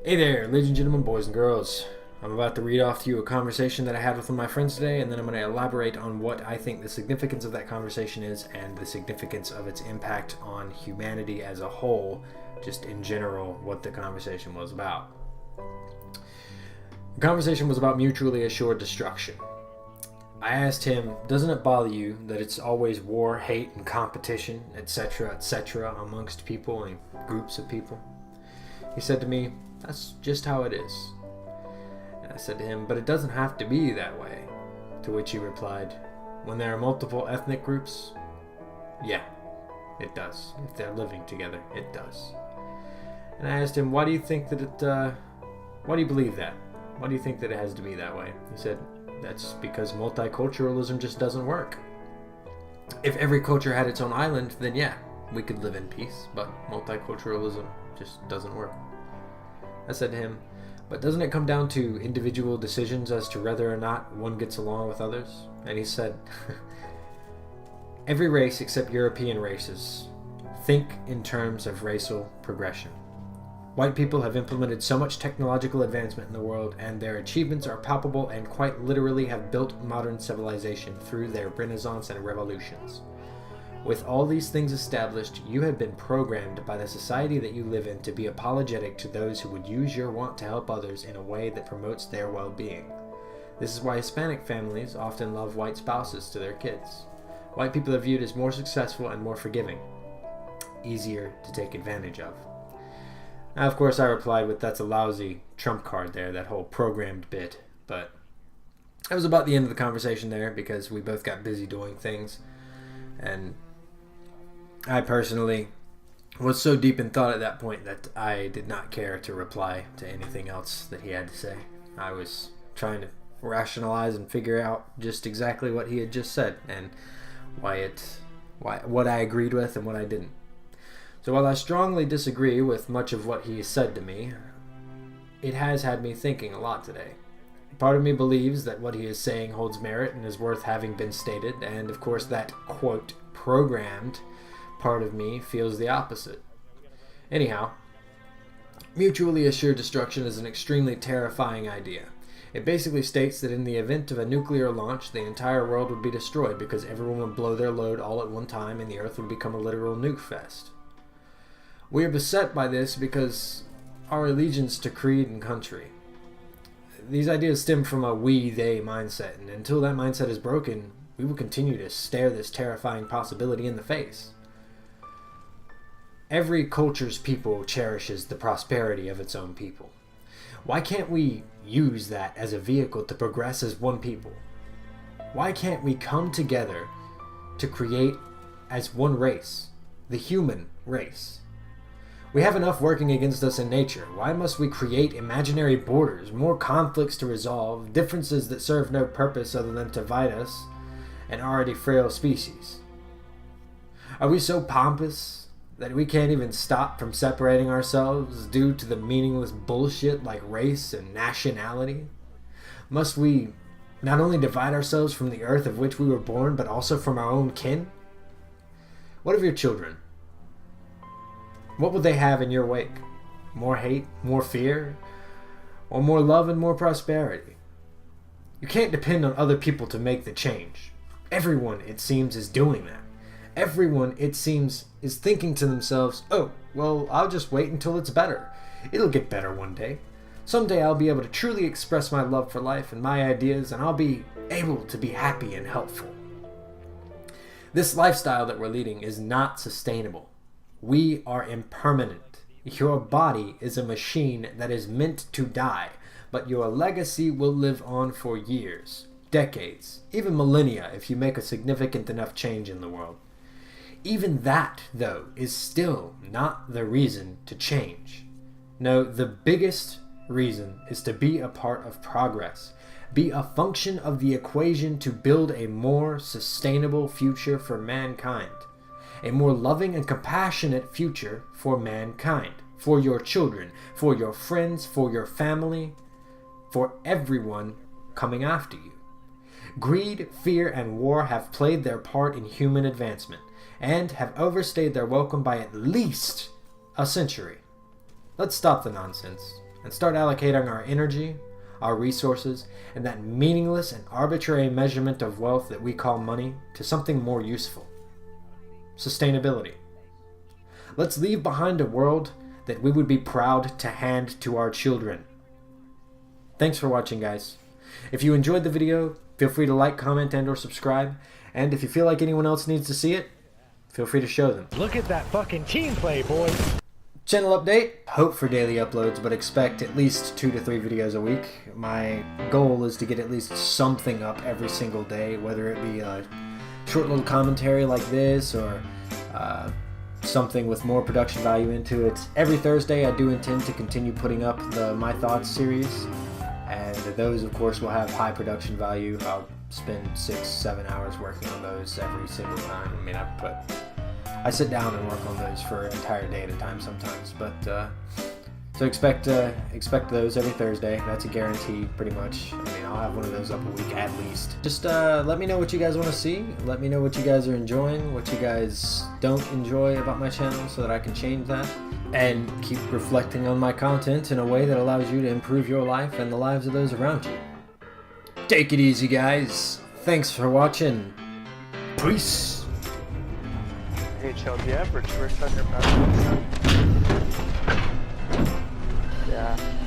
Hey there, ladies and gentlemen, boys and girls. I'm about to read off to you a conversation that I had with one of my friends today, and then I'm going to elaborate on what I think the significance of that conversation is and the significance of its impact on humanity as a whole, just in general, what the conversation was about. The conversation was about mutually assured destruction. I asked him, doesn't it bother you that it's always war, hate, and competition, etc., amongst people and groups of people? He said to me, that's just how it is. And I said to him, but it doesn't have to be that way. To which he replied, when there are multiple ethnic groups, yeah, it does. If they're living together, it does. And I asked him, why do you think that why do you believe that? Why do you think that it has to be that way? He said, that's because multiculturalism just doesn't work. If every culture had its own island, then yeah, we could live in peace, but multiculturalism just doesn't work. I said to him, but doesn't it come down to individual decisions as to whether or not one gets along with others? And he said, every race except European races think in terms of racial progression. White people have implemented so much technological advancement in the world, and their achievements are palpable and quite literally have built modern civilization through their renaissance and revolutions. With all these things established, you have been programmed by the society that you live in to be apologetic to those who would use your want to help others in a way that promotes their well-being. This is why Hispanic families often love white spouses to their kids. White people are viewed as more successful and more forgiving, easier to take advantage of. Now, of course, I replied with, that's a lousy trump card there, that whole programmed bit, but that was about the end of the conversation there because we both got busy doing things, and I personally was so deep in thought at that point that I did not care to reply to anything else that he had to say. I was trying to rationalize and figure out just exactly what he had just said and what I agreed with and what I didn't. So while I strongly disagree with much of what he said to me, it has had me thinking a lot today. Part of me believes that what he is saying holds merit and is worth having been stated, and of course that, quote, programmed part of me feels the opposite. Anyhow, mutually assured destruction is an extremely terrifying idea. It basically states that in the event of a nuclear launch, the entire world would be destroyed because everyone would blow their load all at one time and the Earth would become a literal nuke fest. We are beset by this because our allegiance to creed and country. These ideas stem from a we-they mindset, and until that mindset is broken, we will continue to stare this terrifying possibility in the face. Every culture's people cherishes the prosperity of its own people. Why can't we use that as a vehicle to progress as one people? Why can't we come together to create as one race, the human race? We have enough working against us in nature. Why must we create imaginary borders, more conflicts to resolve, differences that serve no purpose other than to divide us, an already frail species? Are we so pompous that we can't even stop from separating ourselves due to the meaningless bullshit like race and nationality? Must we not only divide ourselves from the earth of which we were born, but also from our own kin? What of your children? What would they have in your wake? More hate, more fear, or more love and more prosperity? You can't depend on other people to make the change. Everyone, it seems, is doing that. Everyone, it seems, is thinking to themselves, oh, well, I'll just wait until it's better. It'll get better one day. Someday I'll be able to truly express my love for life and my ideas, and I'll be able to be happy and helpful. This lifestyle that we're leading is not sustainable. We are impermanent. Your body is a machine that is meant to die, but your legacy will live on for years, decades, even millennia if you make a significant enough change in the world. Even that, though, is still not the reason to change. No, the biggest reason is to be a part of progress, be a function of the equation to build a more sustainable future for mankind. A more loving and compassionate future for mankind, for your children, for your friends, for your family, for everyone coming after you. Greed, fear, and war have played their part in human advancement, and have overstayed their welcome by at least a century. Let's stop the nonsense and start allocating our energy, our resources, and that meaningless and arbitrary measurement of wealth that we call money to something more useful. Sustainability. Let's leave behind a world that we would be proud to hand to our children. Thanks for watching, guys. If you enjoyed the video, feel free to like, comment, and or subscribe. And if you feel like anyone else needs to see it, feel free to show them. Look at that fucking team play, boys. Channel update. Hope for daily uploads, but expect at least 2 to 3 videos a week. My goal is to get at least something up every single day, whether it be a short little commentary like this or something with more production value into it. Every Thursday I do intend to continue putting up the My Thoughts series, and those of course will have high production value. I'll spend 6-7 hours working on those every single time. I mean, I sit down and work on those for an entire day at a time sometimes, but so expect those every Thursday. That's a guarantee, pretty much. I mean, I'll have one of those up a week at least. Just let me know what you guys want to see. Let me know what you guys are enjoying, what you guys don't enjoy about my channel, so that I can change that and keep reflecting on my content in a way that allows you to improve your life and the lives of those around you. Take it easy, guys. Thanks for watching. Peace. Hey, Chell, do you have return on your battery? Yeah.